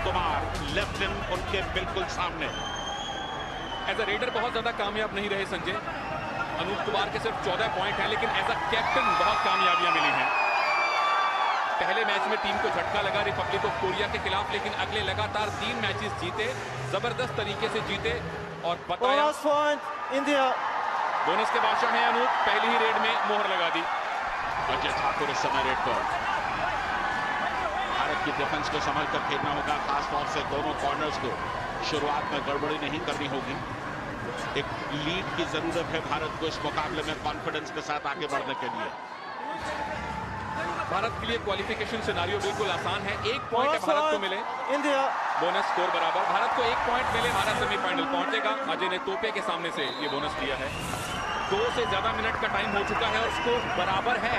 Kumar left in उनके बिल्कुल सामने। एज अ रेडर बहुत ज्यादा कामयाब नहीं रहे संजय। अनूप कुमार के सिर्फ 14 पॉइंट हैं, लेकिन एज अ कैप्टन बहुत कामयाबियां मिली हैं। पहले मैच में टीम को झटका लगा रिपब्लिक ऑफ कोरिया के खिलाफ, लेकिन अगले लगातार 3 मैचेस जीते, जबरदस्त तरीके से जीते और बताया इंडिया। बोनस के बादशाह हैं अनूप, पहली ही रेड में मोहर लगा दी। अजय ठाकुर इस समय रेड पर। भारत की डिफेंस को संभल कर खेलना होगा, खासतौर से दोनों कॉर्नर्स को शुरुआत में गड़बड़ी नहीं करनी होगी। एक लीड की जरूरत है भारत को इस मुकाबले में कॉन्फिडेंस के साथ आगे बढ़ने के लिए। भारत के लिए क्वालिफिकेशन सिनारियो बिल्कुल आसान है। 1 पॉइंट भारत को मिले, इंडिया बोनस स्कोर बराबर। भारत को 1 पॉइंट मिले, भारत सेमीफाइनल पहुंचेगा। अजय ने तोपे के सामने से ये बोनस लिया है। 2 से ज्यादा मिनट का टाइम हो चुका है और स्कोर बराबर है।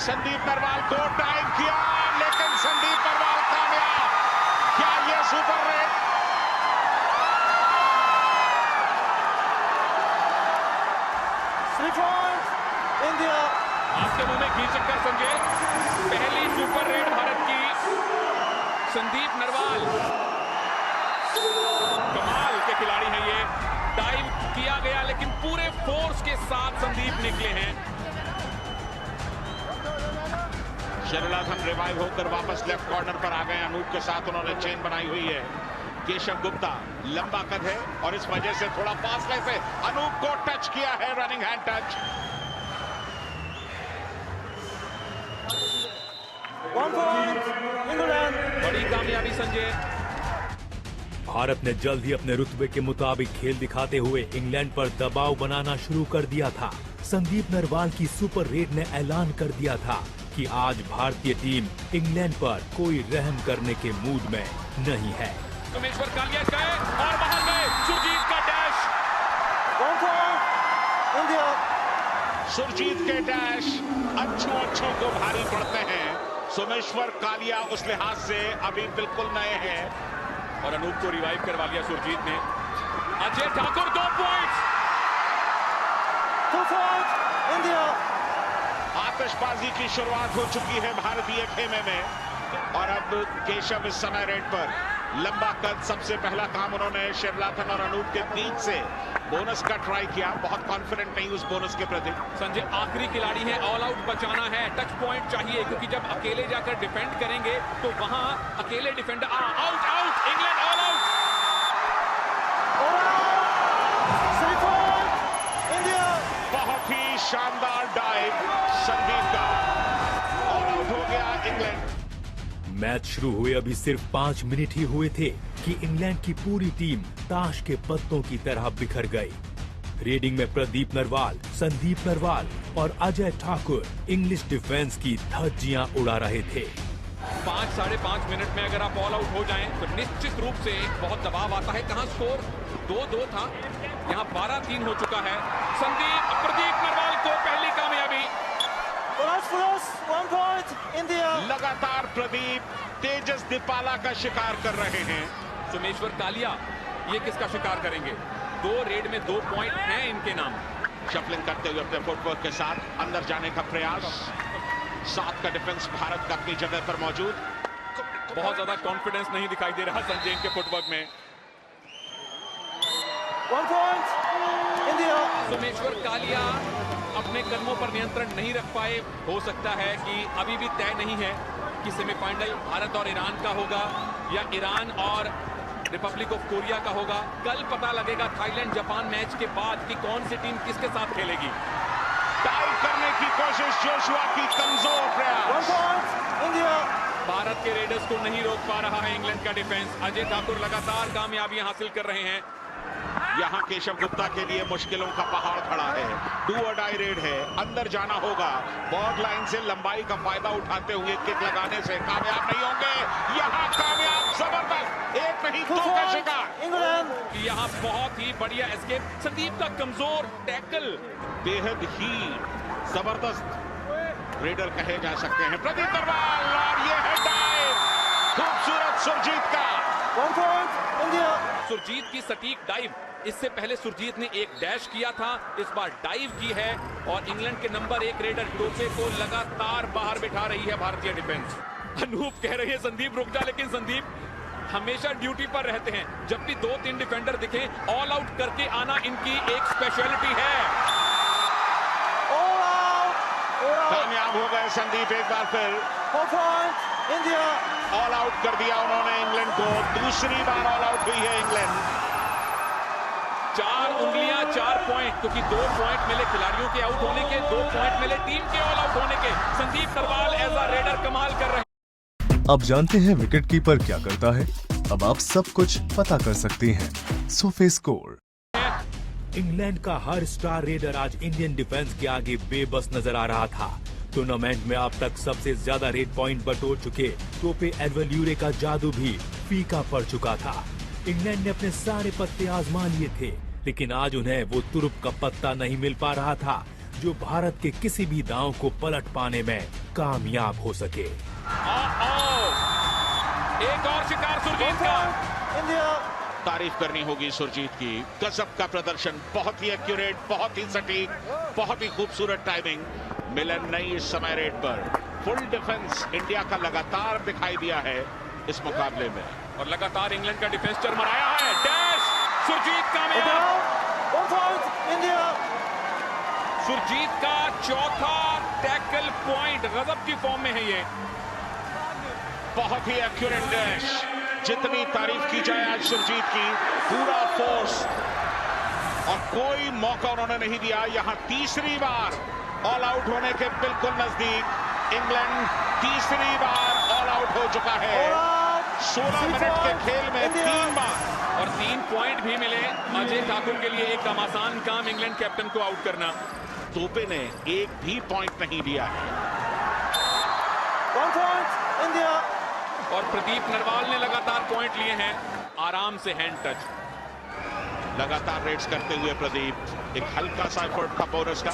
संदीप नरवाल को टाइम किया, लेकिन संदीप नरवाल कामयाब। क्या ये सुपर रेड? इंडिया। आपके मुंह में घी चक्कर संजय। पहली सुपर रेड भारत की। संदीप नरवाल कमाल के खिलाड़ी हैं ये। डाइव किया गया, लेकिन पूरे फोर्स के साथ संदीप निकले हैं। शरलाधन रिवाइव होकर वापस लेफ्ट कॉर्नर पर आ गए। अनूप के साथ उन्होंने चेन बनाई हुई है। केशव गुप्ता लंबा कद है और इस वजह से थोड़ा फासले से अनूप को टच किया है, running hand touch. 1 point England. बड़ी कामयाबी संजय। भारत ने जल्द ही अपने रुतबे के मुताबिक खेल दिखाते हुए इंग्लैंड पर दबाव बनाना शुरू कर दिया था। संदीप नरवाल की सुपर रेड ने ऐलान कर दिया था कि आज भारतीय टीम इंग्लैंड पर कोई रहम करने के मूड में नहीं है। सोमेश्वर कालिया गए और बाहर गए। सुरजीत का डैश। 1 point India. सुरजीत के डैश अच्छों को भारी पड़ते हैं। सोमेश्वर कालिया उस लिहाज से अभी बिल्कुल नए हैं और अनूप को रिवाइव करवा लिया सुरजीत ने। Ajay Thakur 2 points. 2 point India. आतिशबाजी की शुरुआत हो चुकी है भारतीय खेमे में और अब केशव इस समय रेड पर। लंबा कद, सबसे पहला काम उन्होंने शिवलाथन और अनूप के बीच से बोनस का ट्राई किया। बहुत कॉन्फिडेंट नहीं उस बोनस के प्रति। संजय आखिरी खिलाड़ी है, ऑल आउट बचाना है, टच पॉइंट चाहिए, क्योंकि जब अकेले जाकर डिफेंड करेंगे तो वहां अकेले defender out out. England all out. India. बहुत ही शानदार डाइव संदीप का, ऑल आउट हो गया इंग्लैंड। मैच शुरू हुए अभी सिर्फ 5 मिनट ही हुए थे कि इंग्लैंड की पूरी टीम ताश के पत्तों की तरह बिखर गई। रेडिंग में प्रदीप नरवाल, संदीप नरवाल और अजय ठाकुर इंग्लिश डिफेंस की धज्जियां उड़ा रहे थे। 5 साढ़े 5 मिनट में अगर आप ऑल आउट हो जाएं तो निश्चित रूप से बहुत दबाव आता है। कहां स्कोर 2-2 था, यहां 12-3 हो चुका है। प्रदीप नरवाल को पहली कामयाबी। 1 पॉइंट इंडिया। लगातार प्रदीप तेजस दीपाला का शिकार कर रहे हैं। सोमेश्वर कालिया ये किसका शिकार करेंगे? 2 रेड में 2 पॉइंट हैं इनके नाम। शफलिंग करते हुए अपने फुटवर्क के साथ अंदर जाने का प्रयास। 7 का डिफेंस भारत का अपनी जगह पर मौजूद। बहुत ज्यादा कॉन्फिडेंस नहीं दिखाई दे रहा संजय इनके फुटवर्क में। 1 पॉइंट इंडिया। सोमेश्वर कालिया अपने कदमों पर नियंत्रण नहीं रख पाए। हो सकता है कि अभी भी तय नहीं है कि सेमीफाइनल भारत और ईरान का होगा या ईरान और रिपब्लिक ऑफ कोरिया का होगा। कल पता लगेगा थाईलैंड जापान मैच के बाद कि कौन सी टीम किसके साथ खेलेगी। टाई करने की कोशिश जोशुआ की, कमजोर 1 प्रयास। Point India. भारत के रेडर्स को नहीं रोक पा रहा है इंग्लैंड का डिफेंस। अजय ठाकुर लगातार कामयाबियां हासिल कर रहे हैं। यहां केशव गुप्ता के लिए मुश्किलों का पहाड़ खड़ा है। डू और डाई रेड है, अंदर जाना होगा। बॉर्डर लाइन से लंबाई का फायदा उठाते हुए किक लगाने से कामयाब नहीं होंगे। यहां कामयाब, जबरदस्त, 1 नहीं 2 का शिकार इंग्लैंड। यहां बहुत ही बढ़िया एस्केप। संदीप का कमजोर टैकल, बेहद ही जबरदस्त रेडर कहे जा सकते हैं प्रदीप नरवाल। और ये है डाइव, खूबसूरत सुरजीत का। 1 पॉइंट इंडिया। सुरजीत की सटीक डाइव। इससे पहले सुरजीत ने एक डैश किया था, इस बार डाइव की है और इंग्लैंड के नंबर 1 रेडर टोपे को लगातार बाहर बिठा रही है भारतीय डिफेंस। अनूप कह रहे हैं संदीप रुक जा, लेकिन संदीप हमेशा ड्यूटी पर रहते हैं। जब भी 2-3 डिफेंडर दिखे, ऑल आउट करके आना इनकी एक स्पेशलिटी है। All out. All out. कामयाब हो गए संदीप एक बार फिर। 4 points. India. ऑल आउट कर दिया उन्होंने इंग्लैंड को। दूसरी बार ऑल आउट हुई है इंग्लैंड। 4 उंगलियां 4 पॉइंट, क्योंकि 2 पॉइंट मिले खिलाड़ियों के आउट होने के, 2 पॉइंट मिले टीम के ऑल आउट होने के। Sandeep Narwal as a raider कमाल कर रहे हैं। अब जानते हैं विकेटकीपर क्या करता है? अब आप सब कुछ पता कर सकते हैं सोफे स्कोर। इंग्लैंड का हर स्टार रेडर आज इंडियन डिफेंस के आगे बेबस नजर आ रहा था। टूर्नामेंट में अब तक सबसे ज्यादा रेड पॉइंट बटोर चुके टोपे एडवल्यूरे का जादू भी फीका पड़ चुका था। इंग्लैंड ने अपने सारे पत्ते आजमा लिए थे, लेकिन आज उन्हें वो तुरुप का पत्ता नहीं मिल पा रहा था जो भारत के किसी भी दांव को पलट पाने में कामयाब हो सके। एक और शिकार सुरजीत का। India. तारीफ करनी होगी सुरजीत की। गजब का प्रदर्शन, बहुत ही एक्यूरेट, बहुत ही सटीक, बहुत ही खूबसूरत टाइमिंग। मिलन नहीं इस समय रेड पर। फुल डिफेंस इंडिया का लगातार दिखाई दिया है इस मुकाबले में। और लगातार इंग्लैंड का डिफेंस चरमराया है। Dash Surjeet Down. कामयाब। 1 point. India. सुरजीत का चौथा टैकल पॉइंट। गजब की फॉर्म में है ये। बहुत ही एक्यूरेट डैश। जितनी तारीफ की जाए आज सुरजीत की, पूरा फोर्स और कोई मौका उन्होंने नहीं दिया। यहां तीसरी बार ऑल आउट होने के बिल्कुल नजदीक इंग्लैंड तीसरी बार ऑल आउट हो चुका है। All out. 16 मिनट के खेल में 3 बार। और 3 पॉइंट भी मिले। अजय ठाकुर के लिए एकदम आसान काम इंग्लैंड कैप्टन को आउट करना। तोपे ने एक भी पॉइंट नहीं लिया है। 1 point. India. और प्रदीप नरवाल ने लगातार पॉइंट लिए हैं, आराम से हैंड टच। लगातार रेड्स करते हुए प्रदीप। एक हल्का सा एफर्ट था बोनस का।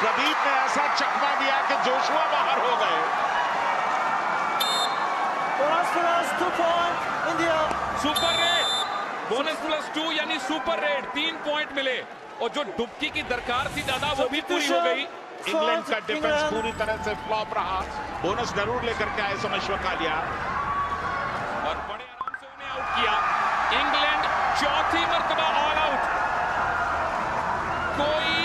प्रदीप ने ऐसा चकमा दिया कि जोशुआ बाहर हो गए। Bonus plus 2 points. India. Super red, bonus plus 2 यानी सुपर रेड। 3 पॉइंट मिले और जो डुबकी की दरकार थी दादा वो भी पूरी हो गई। इंग्लैंड का डिफेंस पूरी तरह से फ्लॉप रहा। बोनस जरूर लेकर के आए सोमेश्वर कालिया और बड़े आराम से उन्हें आउट किया। इंग्लैंड चौथी मर्तबा ऑल आउट। कोई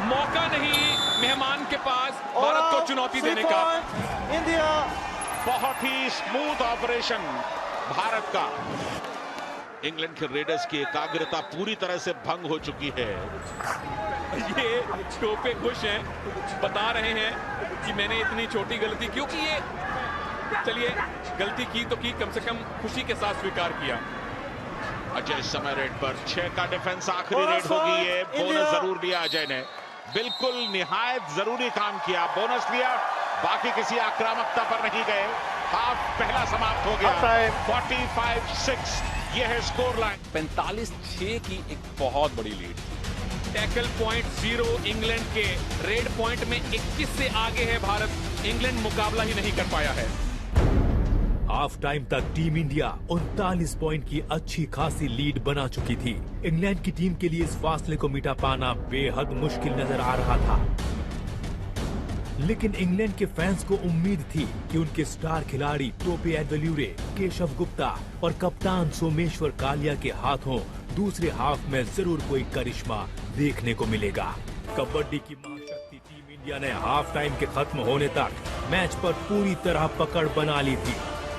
मौका नहीं मेहमान के पास भारत को चुनौती देने का। इंडिया। बहुत ही स्मूथ ऑपरेशन भारत का। इंग्लैंड के रेडर्स की एकाग्रता पूरी तरह से भंग हो चुकी है। ये टोपे खुश हैं, बता रहे हैं कि मैंने इतनी छोटी गलती, क्योंकि ये चलिए गलती की तो की, कम से कम खुशी के साथ स्वीकार किया। अजय समय रेड पर 6 का डिफेंस आखिरी रेड होगी ये। बोनस जरूर लिया अजय ने, बिल्कुल निहायत जरूरी काम किया। बोनस लिया, बाकी किसी आक्रामकता पर नहीं गए। हाफ पहला समाप्त हो गया। 45-6 ये है स्कोर लाइन। 45-6 की एक बहुत बड़ी लीड। टैकल पॉइंट 0 इंग्लैंड के, रेड पॉइंट में 21 से आगे है भारत। इंग्लैंड मुकाबला ही नहीं कर पाया है। हाफ टाइम तक टीम इंडिया 39 पॉइंट की अच्छी खासी लीड बना चुकी थी। इंग्लैंड की टीम के लिए इस फासले को मिटा पाना बेहद मुश्किल नजर आ रहा था, लेकिन इंग्लैंड के फैंस को उम्मीद थी कि उनके स्टार खिलाड़ी टोपे एडवल्यूरे, केशव गुप्ता और कप्तान सोमेश्वर कालिया के हाथों दूसरे हाफ में जरूर कोई करिश्मा देखने को मिलेगा। कबड्डी की महाशक्ति टीम इंडिया ने हाफ टाइम के खत्म होने तक मैच पर पूरी तरह पकड़ बना ली थी।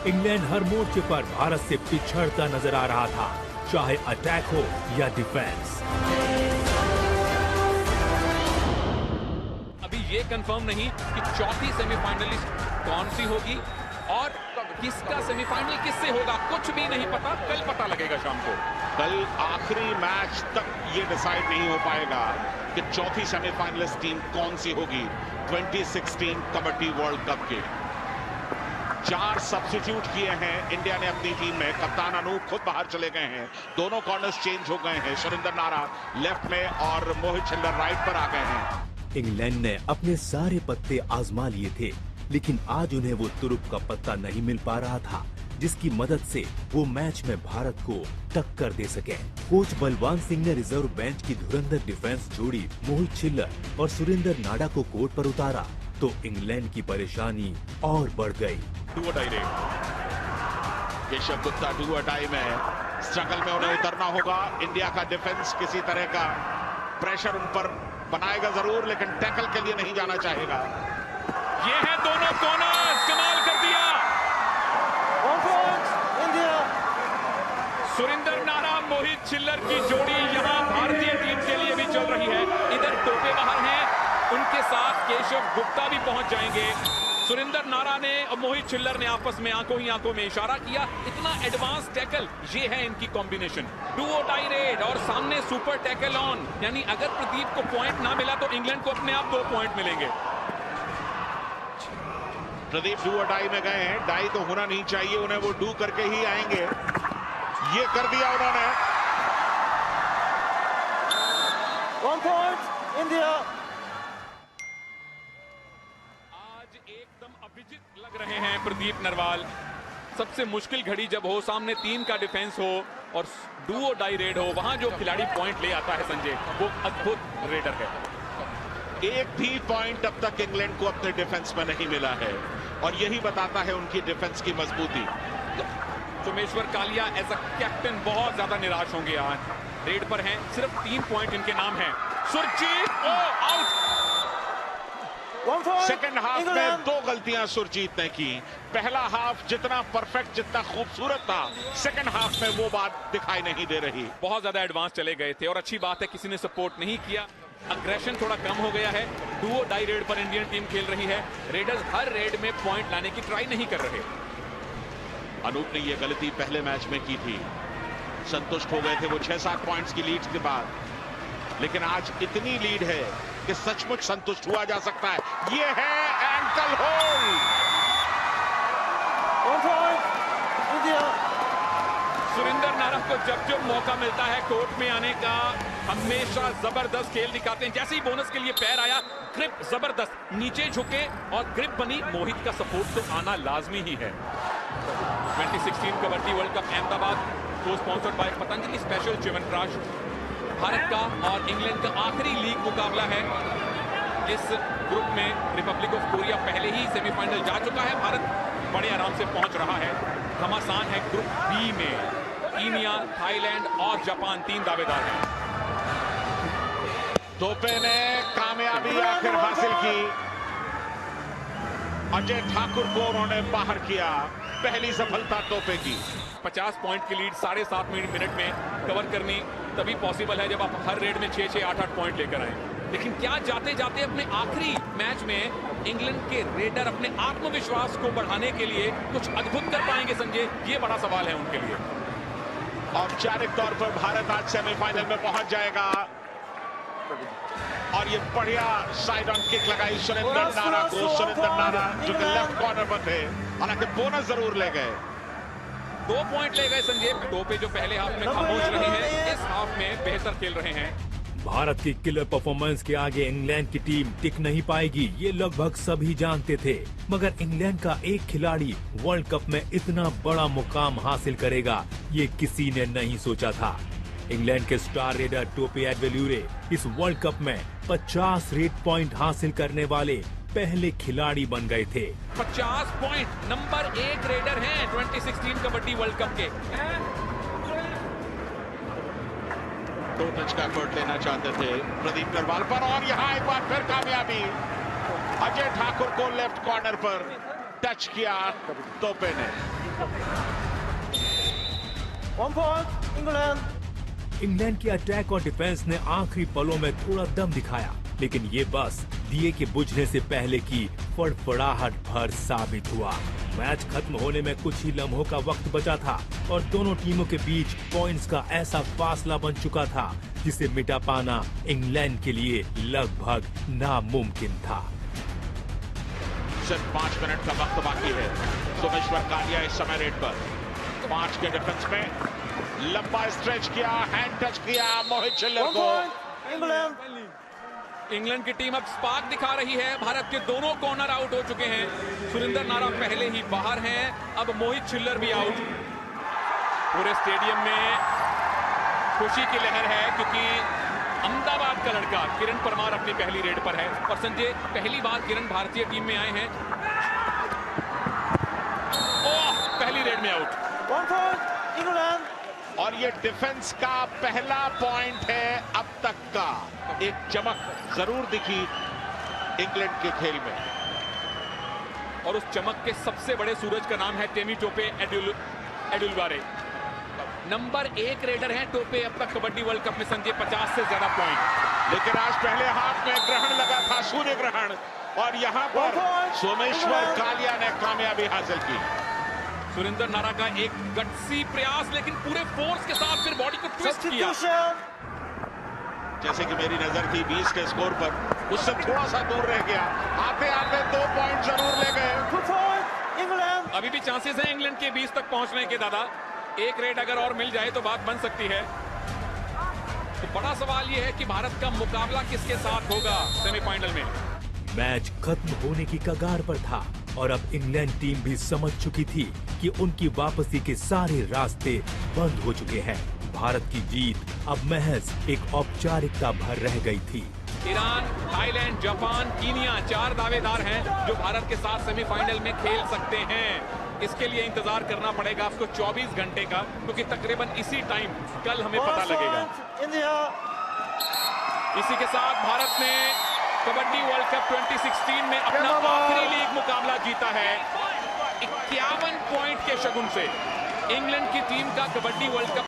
इंग्लैंड हर मोर्चे पर भारत से पिछड़ता नजर आ रहा था, चाहे अटैक हो या डिफेंस। अभी ये कंफर्म नहीं कि चौथी सेमीफाइनलिस्ट कौन सी होगी और किसका सेमीफाइनल किससे होगा, कुछ भी नहीं पता। कल पता लगेगा शाम को। कल आखिरी मैच तक ये डिसाइड नहीं हो पाएगा कि चौथी सेमीफाइनलिस्ट टीम कौन सी होगी 2016 कबड्डी वर्ल्ड कप के। 4 सब्स्टिट्यूट किए हैं इंडिया ने अपनी टीम में। कप्तान अनूप खुद बाहर चले गए हैं। दोनों कॉर्नर्स चेंज हो गए हैं। सुरेंद्र नारा लेफ्ट में और मोहित छिल्लर राइट पर आ गए हैं। इंग्लैंड ने अपने सारे पत्ते आजमा लिए थे, लेकिन आज उन्हें वो तुरुप का पत्ता नहीं मिल पा रहा था जिसकी मदद से वो मैच में भारत को टक्कर दे सके। कोच बलवान सिंह ने रिजर्व बेंच की धुरंधर डिफेंस जोड़ी मोहित छिल्लर और सुरेंद्र नाडा को कोर्ट पर उतारा तो इंग्लैंड की परेशानी और बढ़ गई। केशव गुप्ता डू और डाई में स्ट्रगल में उन्हें उतरना होगा। इंडिया का डिफेंस किसी तरह का प्रेशर उन पर बनाएगा जरूर, लेकिन टैकल के लिए नहीं जाना चाहेगा। ये है दोनों कॉर्नर्स, कमाल कर दिया। 1 point, India. सुरिंदर नारा मोहित छिल्लर की जोड़ी यहां भारतीय टीम के लिए भी चल रही है। इधर टोपे बाहर हैं, उनके साथ केशव गुप्ता भी पहुंच जाएंगे। सुरिंदर नारा ने और मोहित छिल्लर ने आपस में आंखों ही आंखों में इशारा किया। इतना एडवांस टैकल, ये है इनकी कॉम्बिनेशन। डू और डाई रेड और सामने सुपर टैकल ऑन, यानी अगर प्रदीप को पॉइंट ना मिला तो इंग्लैंड को अपने आप 2 पॉइंट मिलेंगे। प्रदीप डू और डाई में गए हैं, डाई तो होना नहीं चाहिए, उन्हें वो डू करके ही आएंगे। ये कर दिया उन्होंने। 1 point, India. आज एकदम अभिजित लग रहे हैं प्रदीप नरवाल। सबसे मुश्किल घड़ी जब हो, सामने 3 का डिफेंस हो और डू और डाई रेड हो, वहां जो खिलाड़ी पॉइंट ले आता है संजय, वो अद्भुत रेडर है। एक भी पॉइंट अब तक इंग्लैंड को अपने डिफेंस में नहीं मिला है और यही बताता है उनकी डिफेंस की मजबूती। Someshwar Kalia as a captain बहुत ज्यादा निराश होंगे आज। रेड पर हैं, सिर्फ 3 पॉइंट इनके नाम हैं। Surjeet out. 1 point, second half में England. 2 गलतियां सुरजीत ने की। पहला हाफ जितना परफेक्ट, जितना खूबसूरत था, सेकेंड हाफ में वो बात दिखाई नहीं दे रही। बहुत ज्यादा एडवांस चले गए थे और अच्छी बात है किसी ने सपोर्ट नहीं किया। अग्रेशन थोड़ा कम हो गया है। डू और डाई रेड पर इंडियन टीम खेल रही है। रेडर्स हर रेड में पॉइंट लाने की ट्राई नहीं कर रहे। अनूप ने ये गलती पहले मैच में की थी, संतुष्ट हो गए थे वो 6-7 पॉइंट्स की लीड के बाद, लेकिन आज इतनी लीड है कि सचमुच संतुष्ट हुआ जा सकता है। ये है ankle hold. 1 point, India. Surinder नारा को जब जब मौका मिलता है कोर्ट में आने का, हमेशा जबरदस्त खेल दिखाते हैं। जैसे ही बोनस के लिए पैर आया, ग्रिप जबरदस्त, नीचे झुके और ग्रिप बनी। मोहित का सपोर्ट तो आना लाजमी ही है। 2016 कबड्डी वर्ल्ड कप अहमदाबाद को sponsored by Patanjali special chyawanprash. Bharat का और इंग्लैंड का आखिरी लीग मुकाबला है। इस ग्रुप में रिपब्लिक ऑफ कोरिया पहले ही सेमीफाइनल जा चुका है। भारत बड़े आराम से पहुंच रहा है। घमासान है ग्रुप बी में। कीनिया, थाईलैंड और जापान 3 दावेदार हैं। तोपे ने कामयाबी आखिर हासिल की। अजय ठाकुर को उन्होंने बाहर किया। पहली सफलता तोपे की। 50 पॉइंट की लीड 7.5 मिनट में कवर करनी तभी पॉसिबल है जब आप हर रेड में 6-6, 8-8 पॉइंट लेकर आए। लेकिन क्या जाते जाते अपने आखिरी मैच में इंग्लैंड के रेडर अपने आत्मविश्वास को बढ़ाने के लिए कुछ अद्भुत कर पाएंगे संजय? ये बड़ा सवाल है उनके लिए। औपचारिक तौर पर भारत आज सेमीफाइनल में पहुंच जाएगा और ये बढ़िया साइड ऑन किक लगाई सुरेंद्र नारा को। सुरेंद्र नारा जो कि लेफ्ट कॉर्नर पर थे, हालांकि बोनस जरूर ले गए। 2 पॉइंट ले गए संजय। टोपे जो पहले हाफ में खामोश रहे हैं, इस हाफ में बेहतर खेल रहे हैं। भारत की किलर परफॉर्मेंस के आगे इंग्लैंड की टीम टिक नहीं पाएगी, ये लगभग सभी जानते थे। मगर इंग्लैंड का एक खिलाड़ी वर्ल्ड कप में इतना बड़ा मुकाम हासिल करेगा, ये किसी ने नहीं सोचा था। इंग्लैंड के स्टार रेडर टोपे एडवेल्यूरे इस वर्ल्ड कप में 50 रेड पॉइंट हासिल करने वाले पहले खिलाड़ी बन गए थे। 50 पॉइंट, नंबर 1 रेडर हैं 2016 कबड्डी वर्ल्ड कप के। 2 टच का एफर्ट लेना चाहते थे प्रदीप नरवाल पर और यहाँ एक बार फिर कामयाबी। अजय ठाकुर को लेफ्ट कॉर्नर पर टच किया तोपे ने। 1 point, England. इंग्लैंड के अटैक और डिफेंस ने आखिरी पलों में थोड़ा दम दिखाया, लेकिन ये बस दिए के बुझने से पहले की फड़फड़ाहट भर साबित हुआ। मैच खत्म होने में कुछ ही लम्हों का वक्त बचा था और दोनों टीमों के बीच पॉइंट्स का ऐसा फासला बन चुका था जिसे मिटा पाना इंग्लैंड के लिए लगभग नामुमकिन था। सिर्फ 5 मिनट का वक्त बाकी है। सोमेश्वर कालिया इस समय रेड पर 5 के डिफेंस में लंबा स्ट्रेच किया, हैंड टच किया मोहित छिल्लर 1 को। point, England. इंग्लैंड की टीम अब स्पार्क दिखा रही है। भारत के दोनों कॉर्नर आउट हो चुके हैं। सुरिंदर नारा पहले ही बाहर हैं, अब मोहित छिल्लर भी आउट। पूरे स्टेडियम में खुशी की लहर है क्योंकि अहमदाबाद का लड़का किरण परमार अपनी पहली रेड पर है। और संजय, पहली बार किरण भारतीय टीम में आए हैं। ओह, पहली रेड में आउट। 1 point, England. और ये डिफेंस का पहला पॉइंट है अब तक का। एक चमक जरूर दिखी इंग्लैंड के खेल में, और उस चमक के सबसे बड़े सूरज का नाम है टेमी टोपे एडुलवारे। नंबर 1 रेडर हैं टोपे अब तक कबड्डी वर्ल्ड कप में संजय, 50 से ज्यादा पॉइंट। लेकिन आज पहले हाथ में ग्रहण लगा था, सूर्य ग्रहण, और यहां पर सोमेश्वर कालिया ने कामयाबी हासिल की। सुरेंद्र नारा का एक गट्सी प्रयास, लेकिन पूरे फोर्स के साथ फिर बॉडी को ट्विस्ट किया। Substitution. जैसे कि मेरी नजर थी 20 के स्कोर पर, उससे थोड़ा सा दूर रह गया। आते आते 2 पॉइंट जरूर ले गए। 2 point, England. अभी भी चांसेस हैं इंग्लैंड के 20 तक पहुंचने के दादा। एक रेड अगर और मिल जाए तो बात बन सकती है। तो बड़ा सवाल यह है कि भारत का मुकाबला किसके साथ होगा सेमीफाइनल में। मैच खत्म होने की कगार पर था और अब इंग्लैंड टीम भी समझ चुकी थी कि उनकी वापसी के सारे रास्ते बंद हो चुके हैं। भारत की जीत अब महज एक औपचारिकता भर रह गई थी। ईरान, थाईलैंड, जापान, कीनिया 4 दावेदार हैं जो भारत के साथ सेमीफाइनल में खेल सकते हैं। इसके लिए इंतजार करना पड़ेगा आपको 24 घंटे का, क्योंकि तकरीबन इसी टाइम कल हमें पता 1 लगेगा। point, India. इसी के साथ भारत ने कबड्डी वर्ल्ड कप 2016 में अपना आखिरी लीग मुकाबला जीता है 51 पॉइंट के शगुन से। इंग्लैंड की टीम का कबड्डी वर्ल्ड कप